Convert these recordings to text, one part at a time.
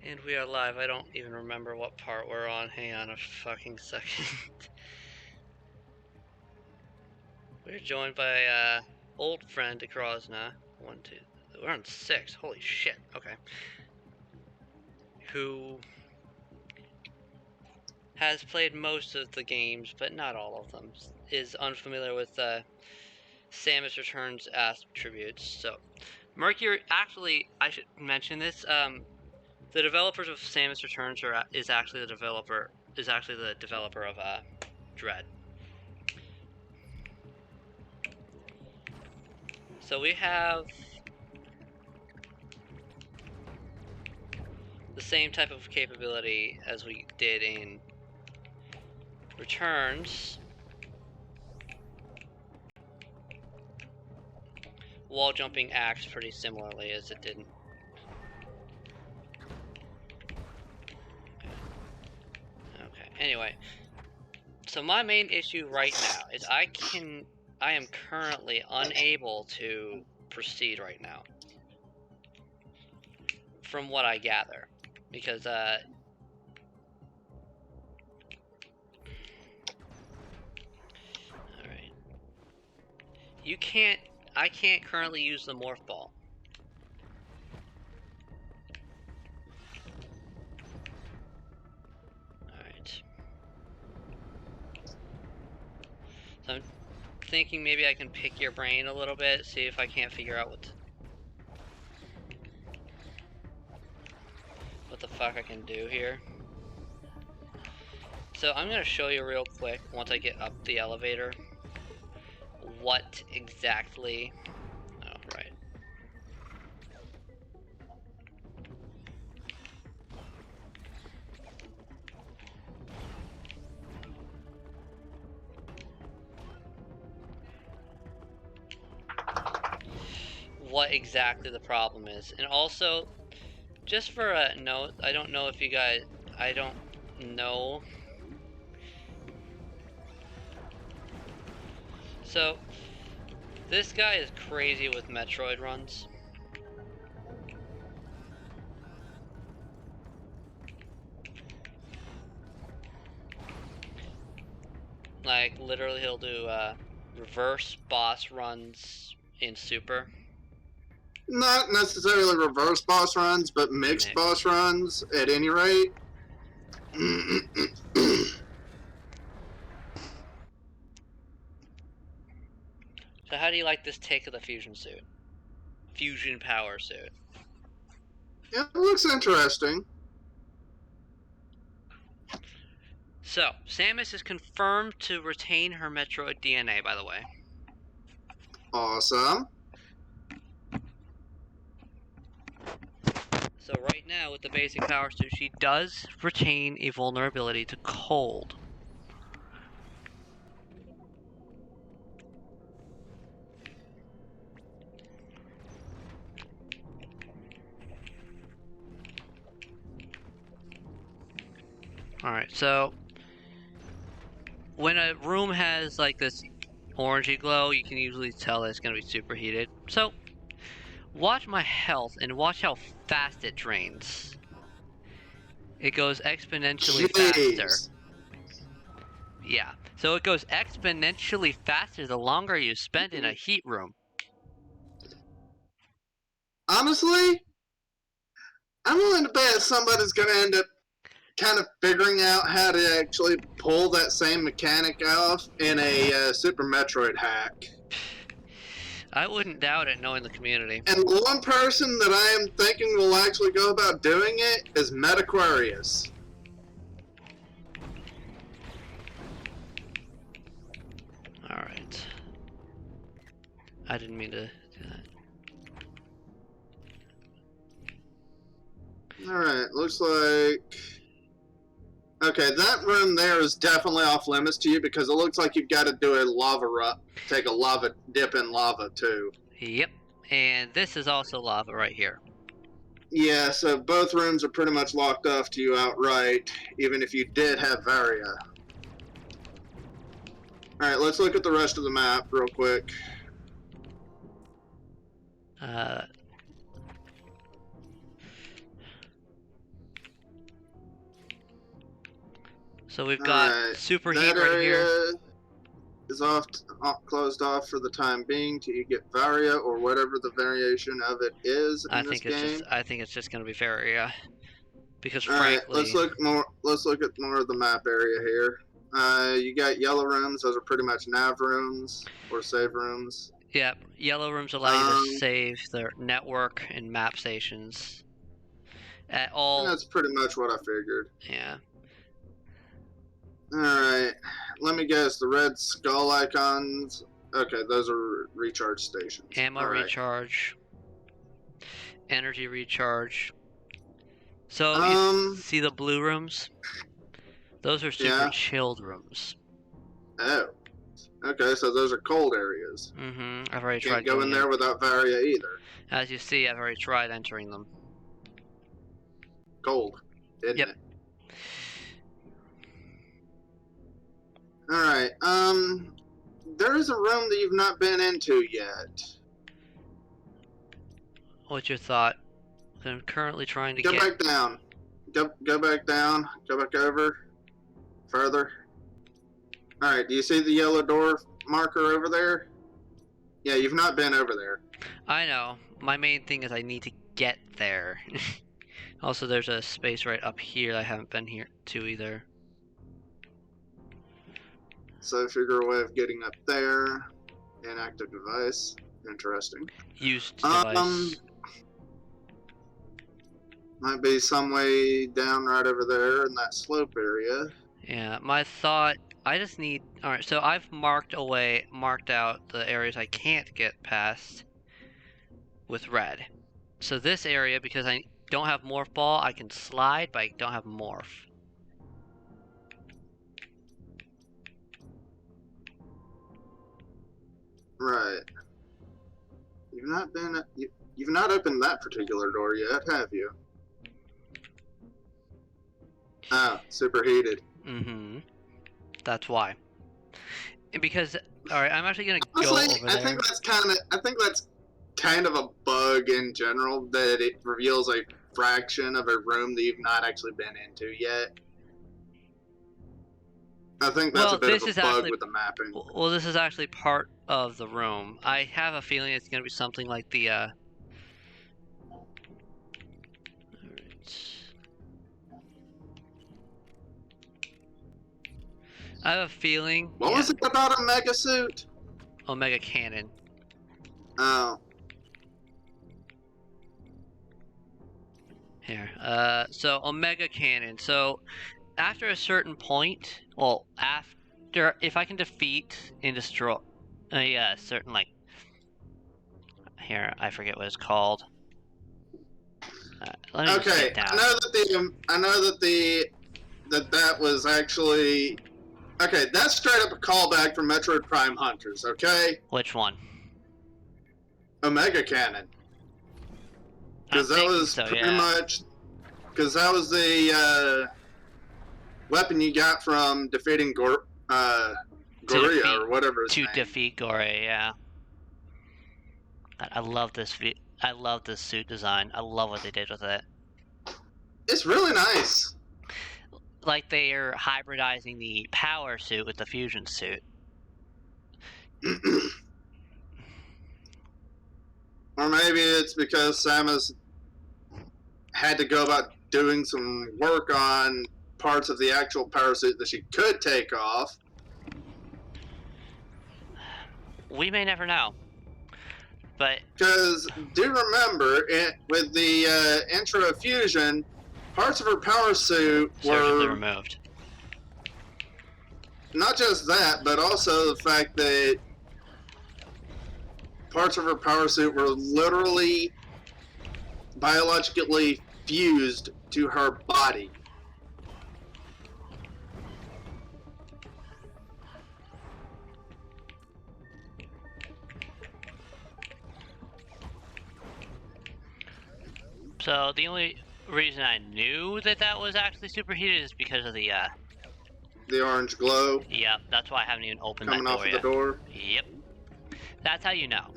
And we are live. I don't even remember what part we're on. Hang on a fucking second. We're joined by old friend Akrosna. 1, 2. We're on 6. Holy shit. Okay. Who has played most of the games, but not all of them. Is unfamiliar with Samus Returns attributes. So, Mercury. Actually, I should mention this. The developers of Samus Returns is actually the developer of Dread. So we have the same type of capability as we did in Returns. Wall jumping acts pretty similarly as it didn't. Okay. Anyway, so my main issue right now is I am currently unable to proceed right now, from what I gather, because all right, I can't currently use the Morph Ball. Alright. So I'm thinking maybe I can pick your brain a little bit, see if I can't figure out what the fuck I can do here. So I'm gonna show you real quick, once I get up the elevator, what exactly... Oh, right. What exactly the problem is. And also, just for a note, I don't know if you guys... I don't know... So, this guy is crazy with Metroid runs. Like, literally he'll do reverse boss runs in Super. Not necessarily reverse boss runs, but mixed boss runs at any rate. So how do you like this take of the fusion suit? Fusion power suit. Yeah, it looks interesting. So, Samus is confirmed to retain her Metroid DNA, by the way. Awesome. So right now, with the basic power suit, she does retain a vulnerability to cold. Alright, so when a room has like this orangey glow, you can usually tell that it's going to be superheated. So, watch my health and watch how fast it drains. It goes exponentially faster. Yeah, so it goes exponentially faster the longer you spend in a heat room. Honestly, I'm willing to bet somebody's going to end up kind of figuring out how to actually pull that same mechanic off in a Super Metroid hack. I wouldn't doubt it, knowing the community. And the one person that I am thinking will actually go about doing it is Metaquarius. Alright. I didn't mean to do that. Alright, looks like... Okay, that room there is definitely off limits to you because it looks like you've got to do a lava take a lava dip in lava too. Yep, and this is also lava right here. Yeah, so both rooms are pretty much locked off to you outright, even if you did have Varia. Alright, let's look at the rest of the map real quick. So we've got Alright, superheat that right here. area is closed off for the time being till you get Varia or whatever the variation of it is in this game. I think it's just gonna be Varia. Because All right, frankly, let's look at more of the map area here. You got yellow rooms; those are pretty much nav rooms or save rooms. yeah, yellow rooms allow you to save the network and map stations at all. That's pretty much what I figured. Yeah. All right, let me guess. The red skull icons. Okay, those are recharge stations. Ammo all right. recharge. Energy recharge. So you see the blue rooms? Those are super chilled rooms. Oh. Okay, so those are cold areas. Mm-hmm. I've already tried. Can't go in there without Varia either. As you see, I've already tried entering them. Cold, isn't Yep. it? Alright, there is a room that you've not been into yet. What's your thought? I'm currently trying to Go back down. Go back down. Go back over. Further. Alright, do you see the yellow door marker over there? Yeah, you've not been over there. I know. My main thing is I need to get there. Also, there's a space right up here that I haven't been here to either. So figure a way of getting up there. Inactive device. Interesting. Used device. Might be some way down right over there in that slope area. Yeah, my thought, I just need, alright, so I've marked out the areas I can't get past with red. So this area, because I don't have Morph Ball, I can slide, but I don't have Morph. Right. You've not opened that particular door yet, have you? Oh, superheated. Mm-hmm. That's why. Because, alright, I'm actually gonna Honestly, go over there. I think that's kind of a bug in general, that it reveals a fraction of a room that you've not actually been into yet. I think that's a bit of a bug with the mapping. Well, this is actually part of the room. I have a feeling it's gonna be something like the, I have a feeling. What was it about a mega suit? Omega Cannon. Oh. Here. So Omega Cannon. So after a certain point, well, if I can defeat and destroy a certain, like, here, I forget what it's called. Let me just get down. I know that that was actually. Okay, that's straight up a callback from Metroid Prime Hunters, okay? Which one? Omega Cannon. Because that was pretty much... Because that was the weapon you got from defeating Goria or whatever his name. To defeat Goria, yeah. I love this suit design. I love what they did with it. It's really nice. Like they are hybridizing the power suit with the fusion suit. Or maybe it's because Samus had to go about doing some work on parts of the actual power suit that she could take off. We may never know. But because do remember, with the intro of fusion, parts of her power suit were removed. Not just that, but also the fact that parts of her power suit were literally biologically fused to her body. So the only reason I knew that was actually superheated is because of the orange glow. Yep, that's why I haven't even opened that door yet. Coming off of the door. Yep. That's how you know.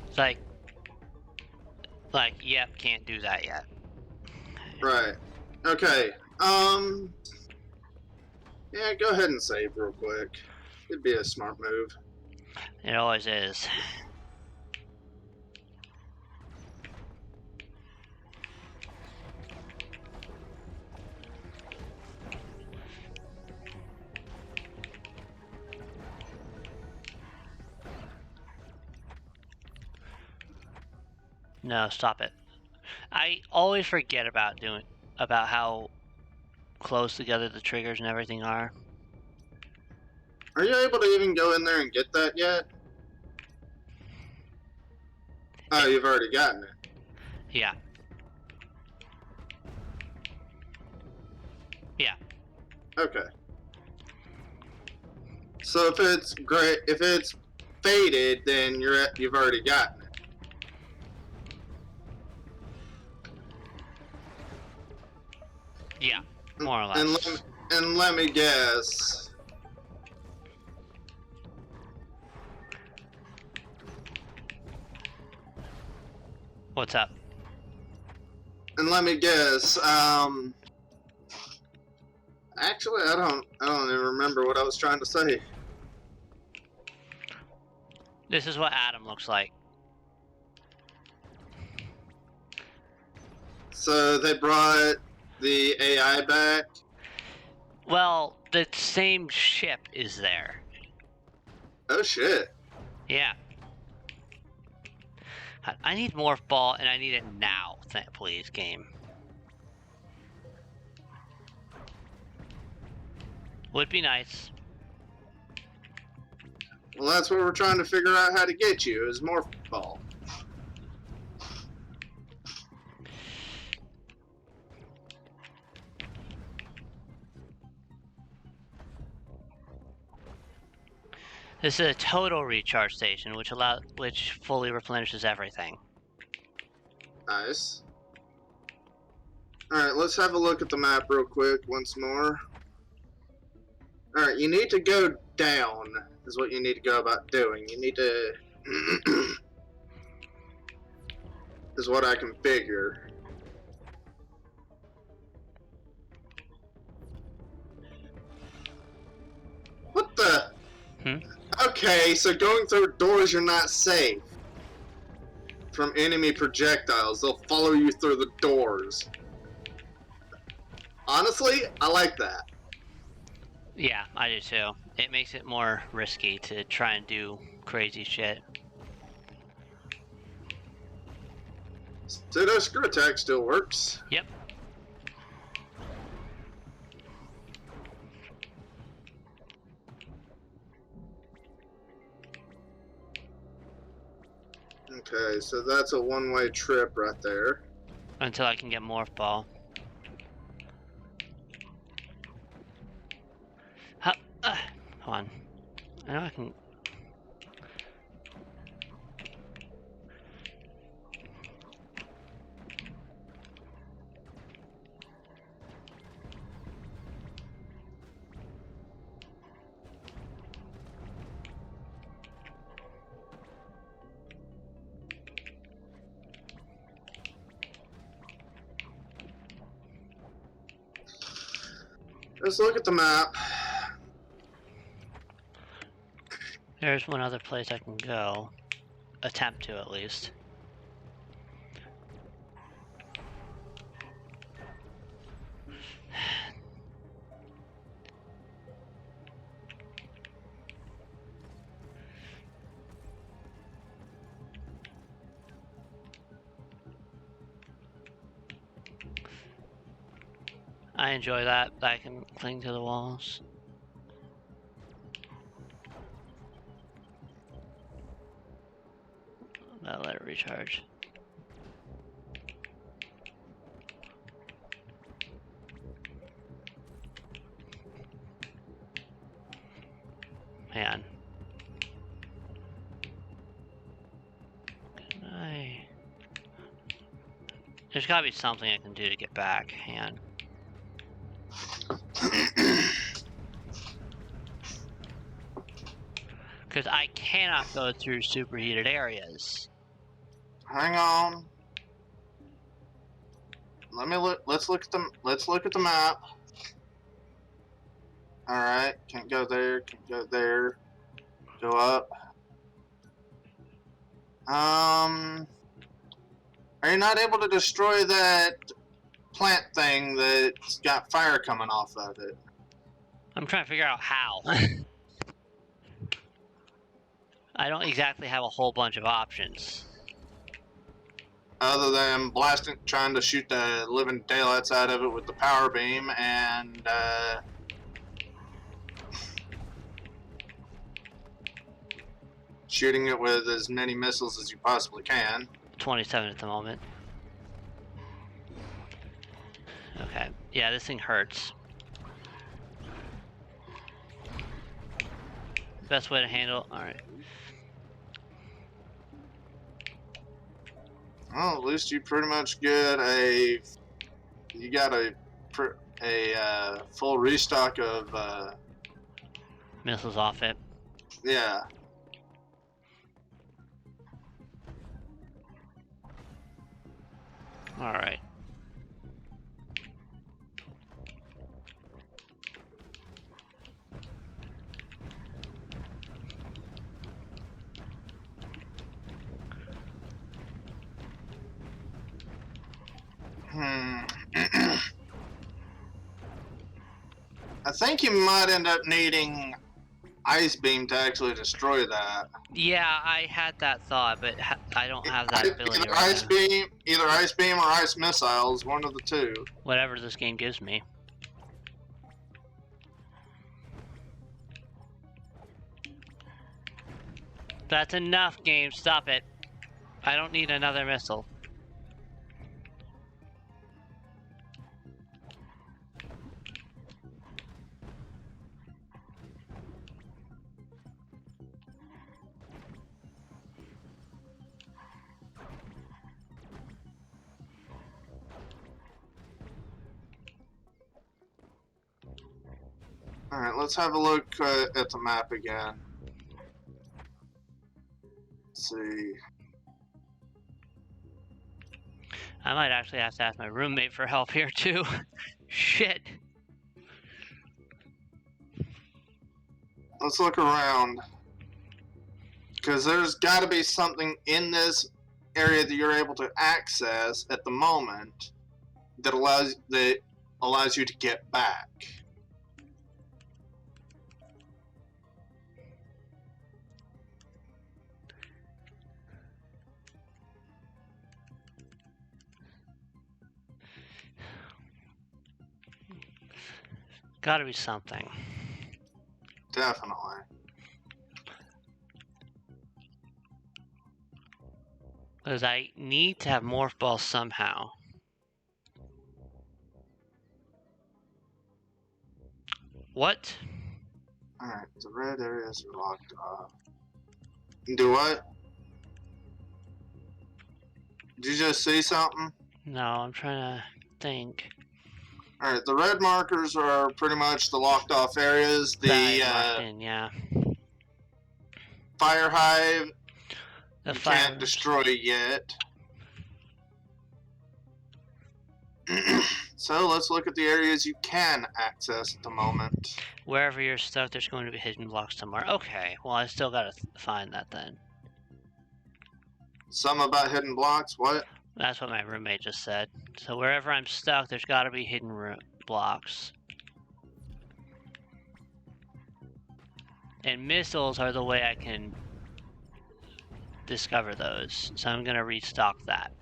It's like, yep, can't do that yet. Right. Okay. Yeah, go ahead and save real quick. It'd be a smart move. It always is. No, stop it. I always forget about how close together the triggers and everything are. Are you able to even go in there and get that yet? Oh, you've already gotten it. Yeah. Yeah. Okay. So if it's if it's faded, then you've already gotten it. Yeah, more or less. And let me guess. What's up? And let me guess. Actually, I don't even remember what I was trying to say. This is what Adam looks like. So they brought the AI back. Well, the same ship is there. Oh shit. Yeah. I need Morph Ball, and I need it now, please, game. Would be nice. Well, that's what we're trying to figure out how to get you, is Morph Ball. This is a total recharge station, which fully replenishes everything. Nice. Alright, let's have a look at the map real quick once more. Alright, you need to go down, is what you need to go about doing. You need to... is what I can figure. What the... Okay, so going through doors you're not safe from enemy projectiles. They'll follow you through the doors. Honestly, I like that. Yeah, I do too. It makes it more risky to try and do crazy shit. Pseudo screw attack still works. Yep. Okay, so that's a one-way trip right there. Until I can get Morph Ball. Hold on. I know I can... Let's look at the map. There's one other place I can go. Attempt to, at least. I enjoy that I can cling to the walls. I'll let it recharge. Man. Can I... There's gotta be something I can do to get back. Hang on. Because I cannot go through superheated areas. Hang on. let me look. Let's look at the. Let's look at the map. All right, can't go there. Can't go there. Go up. Are you not able to destroy that plant thing that's got fire coming off of it? I'm trying to figure out how. I don't exactly have a whole bunch of options. Other than blasting, trying to shoot the living daylights out of it with the power beam and shooting it with as many missiles as you possibly can. 27 at the moment. Okay. Yeah, this thing hurts. Best way to handle. Alright. Well, at least you pretty much get a. You got a full restock of. Missiles off it. Yeah. Alright. I think you might end up needing ice beam to actually destroy that. Yeah, I had that thought, but I don't have that ability Either right ice now. beam, either ice beam or ice missiles, one of the two. Whatever this game gives me. That's enough, game. Stop it. I don't need another missile. Alright, let's have a look at the map again. Let's see. I might actually have to ask my roommate for help here too. Shit. Let's look around. Because there's got to be something in this area that you're able to access at the moment that allows you to get back. Gotta be something. Definitely. Because I need to have Morph Ball somehow. What? Alright, the red areas are locked off. Do what? Did you just see something? No, I'm trying to think. Alright, the red markers are pretty much the locked off areas. The yeah. fire hive The you fire can't destroy yet. So let's look at the areas you can access at the moment. Wherever you're stuck, there's going to be hidden blocks somewhere. Okay, well I still gotta find that then. Some about hidden blocks, what? That's what my roommate just said. So wherever I'm stuck, there's gotta be hidden blocks. And missiles are the way I can discover those. So I'm gonna restock that.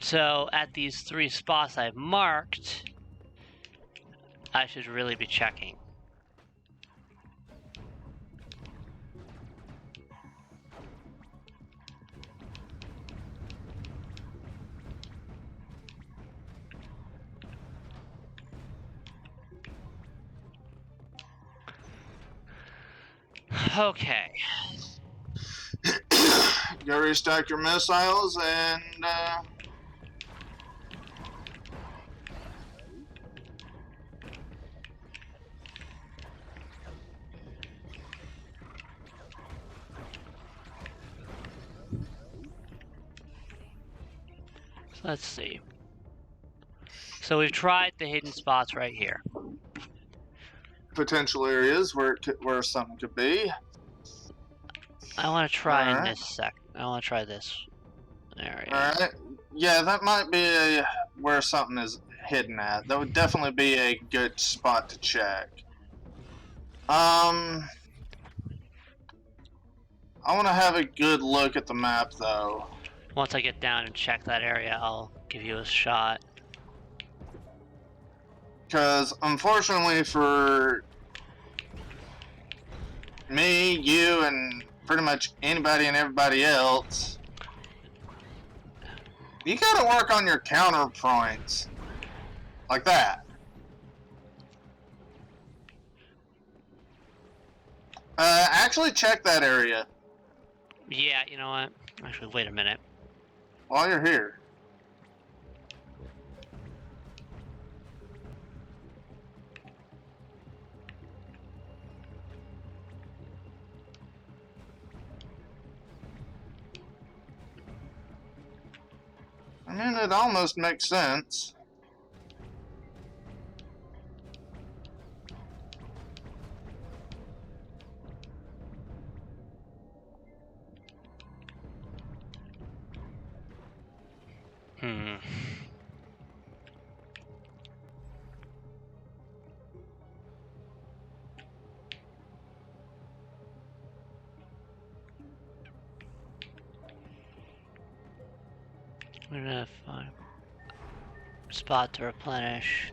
So at these 3 spots I've marked, I should really be checking. Okay. Go restock your missiles and So let's see. So we've tried the hidden spots right here. Potential areas where something could be. I want to try in Alright. this I want to try this area. Alright. Yeah, that might be where something is hidden at. That would definitely be a good spot to check. I want to have a good look at the map, though. Once I get down and check that area, I'll give you a shot. Because, unfortunately for me, you, and pretty much anybody and everybody else, you gotta work on your counterpoints. Like that. Actually check that area. Yeah, you know what? Actually, wait a minute. While you're here. I mean, it almost makes sense. We're gonna find a spot to replenish.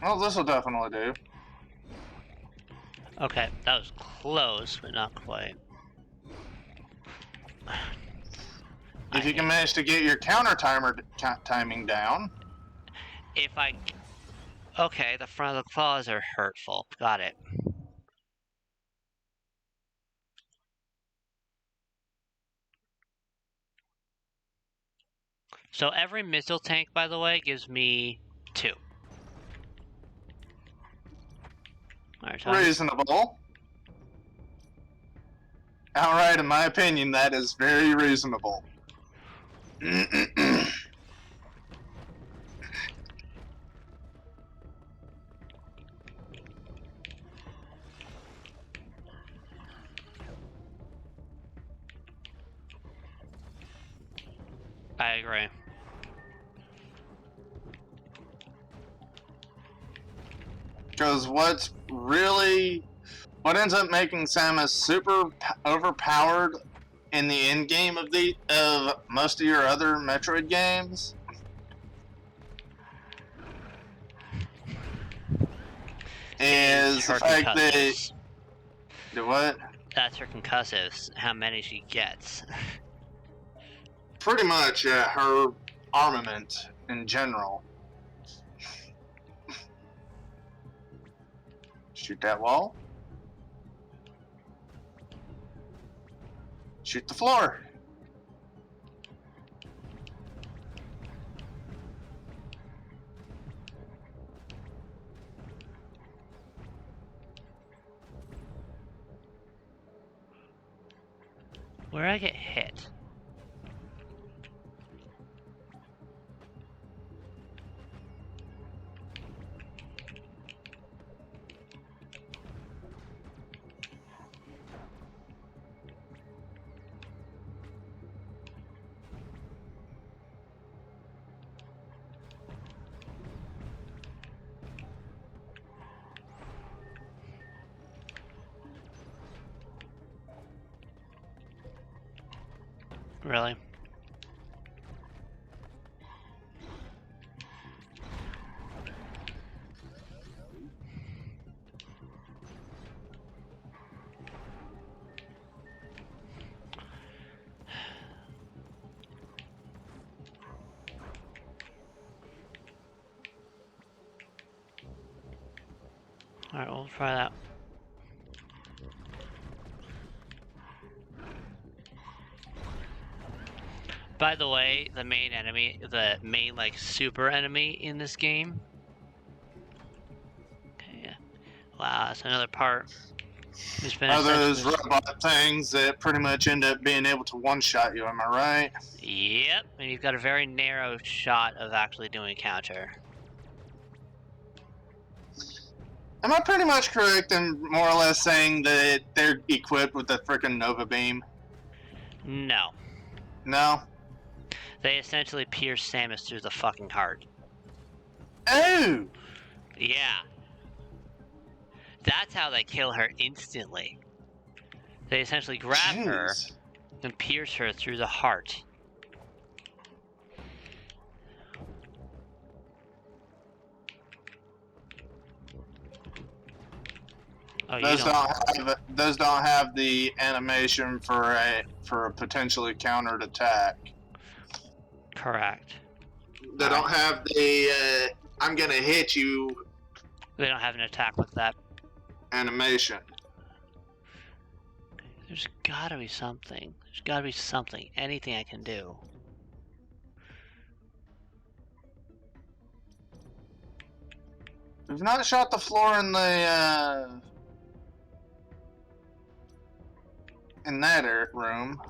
Well, this will definitely do. Okay, that was close, but not quite. If you can manage to get your timing down. Okay, the front of the claws are hurtful. Got it. So every missile tank, by the way, gives me 2. Alright, Reasonable. Outright, in my opinion, that is very reasonable. I agree. Because what ends up making Samus super overpowered in the end game of most of your other Metroid games is the fact that what? That's her concussives. How many she gets. Pretty much, yeah, her armament in general. Shoot that wall. Shoot the floor. Where I get hit? Really? Alright, we'll try that. By the way, the main enemy, like super enemy in this game. Okay, yeah. Wow, that's another part. It's been Are those essentially... robot things that pretty much end up being able to one-shot you, am I right? Yep, and you've got a very narrow shot of actually doing a counter. Am I pretty much correct in more or less saying that they're equipped with the frickin' Nova Beam? No. No? They essentially pierce Samus through the fucking heart. Oh! Yeah. That's how they kill her instantly. They essentially grab her Jeez. and pierce her through the heart. Oh, those don't have the animation for a potentially countered attack. Correct. They don't have the I'm gonna hit you They don't have an attack with that. animation. There's gotta be something. There's gotta be something. Anything I can do. We've not shot the floor in the in that room.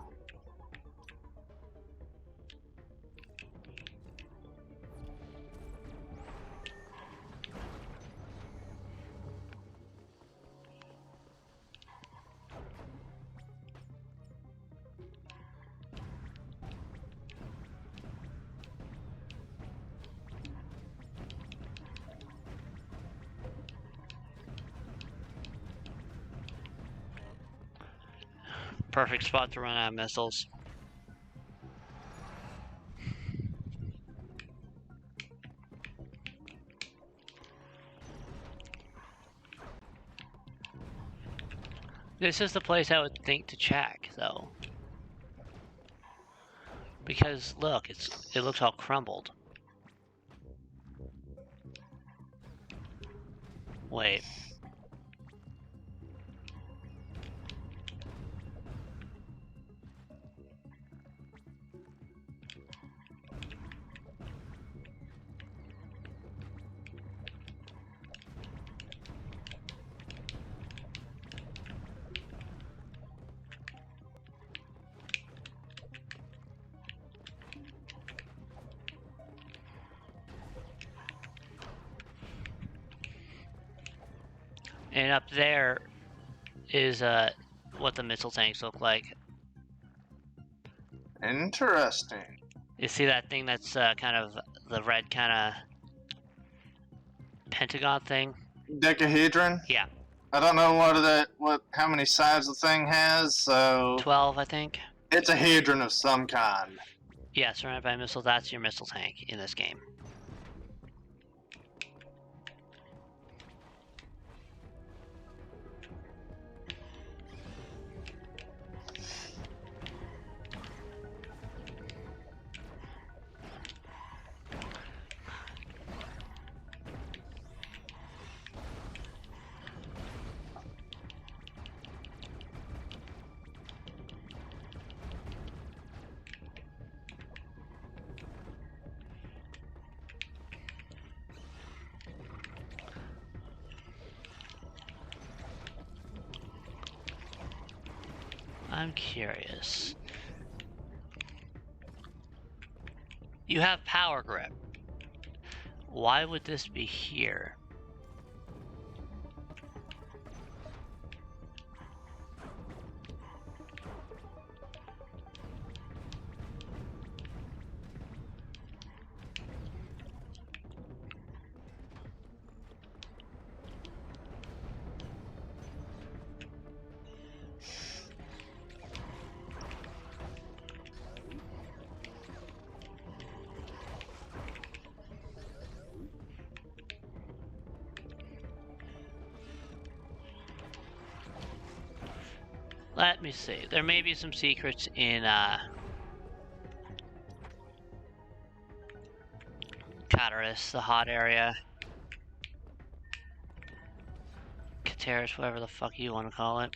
Perfect spot to run out of missiles. This is the place I would think to check, though. Because look, it looks all crumbled. Wait. And up there is what the missile tanks look like. Interesting. You see that thing that's kind of the red kind of pentagon thing? Decahedron? Yeah. I don't know how many sides the thing has, so 12, I think. it's a hadron of some kind. Yeah, surrounded by missiles. That's your missile tank in this game. I'm curious. You have power grip. Why would this be here? Let me see. There may be some secrets in Cataris, the hot area. Cataris, whatever the fuck you want to call it.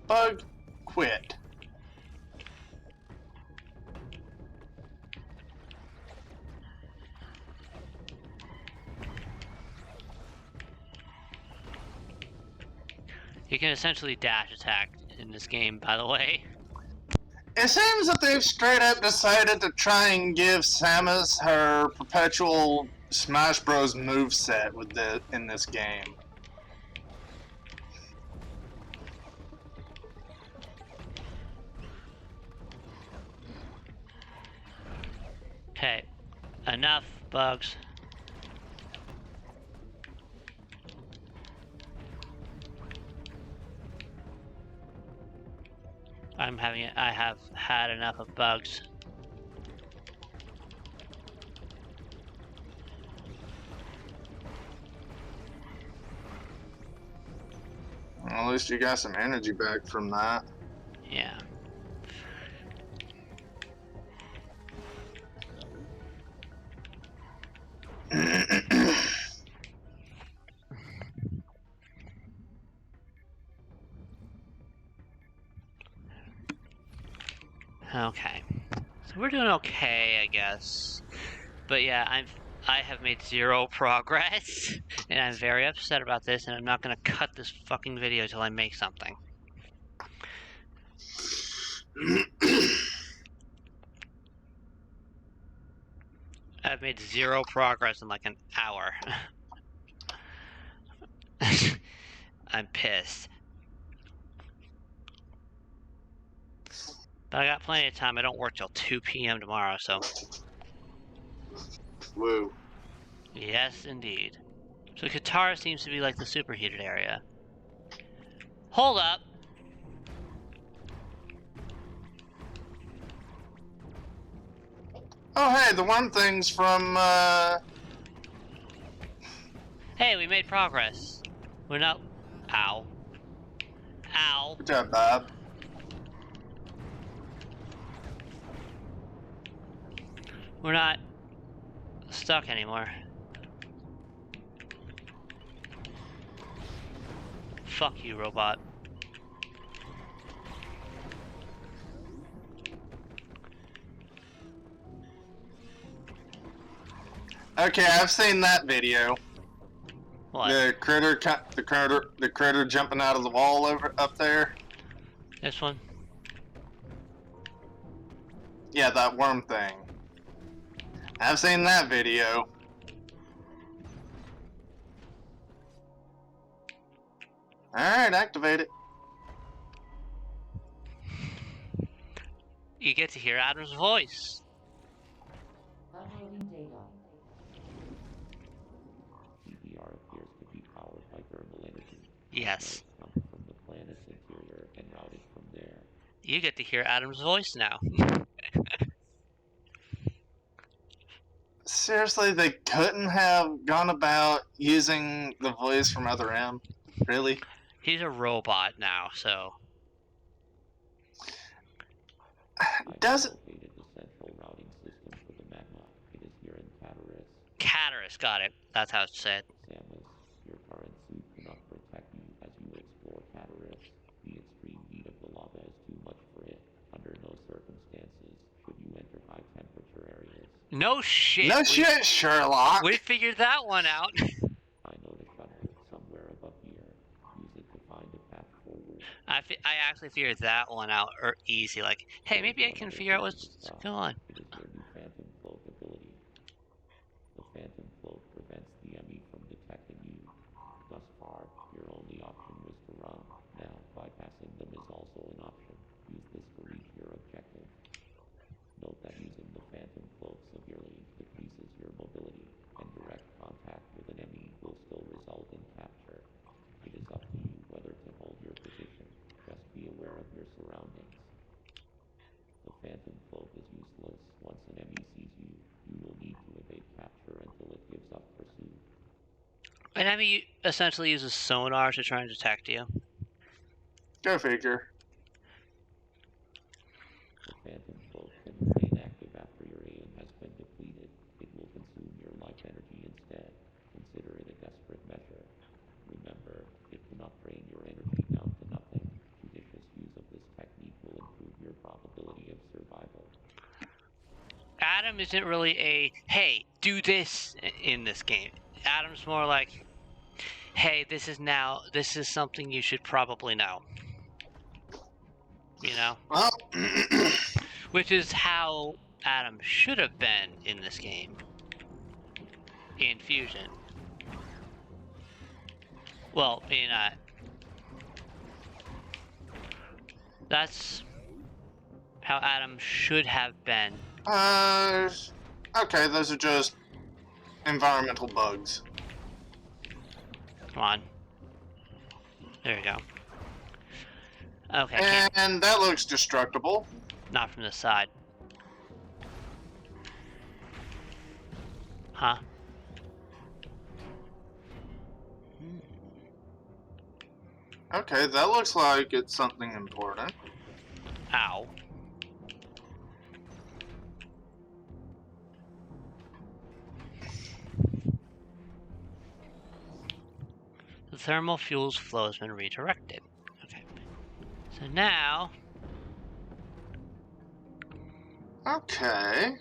Bug quit. You can essentially dash attack in this game, by the way. It seems that they've straight up decided to try and give Samus her perpetual Smash Bros. Moveset in this game. Okay, enough bugs. I have had enough of bugs. Well, at least you got some energy back from that. Yeah. Okay. So we're doing okay, I guess. But yeah, I have made 0 progress, and I'm very upset about this, and I'm not gonna cut this fucking video till I make something. I've made 0 progress in like an hour. I'm pissed. But I got plenty of time. I don't work till 2 p.m. tomorrow, so. Woo. Yes, indeed. So Katara seems to be like the superheated area. Hold up! Oh, hey, the one thing's from, Hey, we made progress. We're not... Ow. Ow. Good job, Bob. We're not stuck anymore. Fuck you, robot. Okay, I've seen that video. What? The critter jumping out of the wall up there. This one? Yeah, that worm thing. I've seen that video. Alright, activate it. You get to hear Adam's voice. Uploading data. CBR appears to be powered by thermal energy. Yes. Come from the planet's interior and routed from there. You get to hear Adam's voice now. Seriously, they couldn't have gone about using the voice from Other M? Really? He's a robot now, so... Does it? Located the central routing system for the magma. It is here in Cataris. Cataris, got it. That's how it's said. Samus, your current suit cannot protect you as you explore Cataris. The extreme heat of the lava is too much for it. Under no circumstances should you enter high temperature areas. No shit! No shit, Sherlock! We figured that one out. I know the shuttle somewhere above here. Use it to find a path forward. I actually figured that one out easy. Like, hey, maybe I can figure out what's going on. It is your new Phantom Cloak ability. The Phantom Cloak prevents the enemy from detecting you. Thus far, your only option was to run. Now, bypassing them is also an option. Use this to reach your objective. Note that using the Phantom Cloak severely decreases your mobility, and direct contact with an enemy will still result in capture. It is up to you whether to hold your position. Just be aware of your surroundings. The Phantom Cloak is useless. Once an enemy sees you, you will need to evade capture until it gives up pursuit. An enemy essentially uses sonar to try and detect you. Go figure. The Phantom Cloak can remain active after your aim has been depleted. It will consume your life energy instead. Consider it a desperate measure. Remember, it cannot drain your energy down to nothing. Judicious use of this technique will improve your probability of survival. Adam isn't really a, hey, do this in this game. Adam's more like, hey, this is something you should probably know. You know? Well, Which is how Adam should have been in this game. In Fusion. Well, that's how Adam should have been. okay, those are just environmental bugs. Come on. There you go. Okay, can't, And that looks destructible. not from this side. Huh? Okay, that looks like it's something important. Ow. The thermal fuels flow has been redirected. Okay. So now, Okay.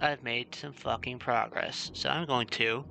I've made some fucking progress. So I'm going to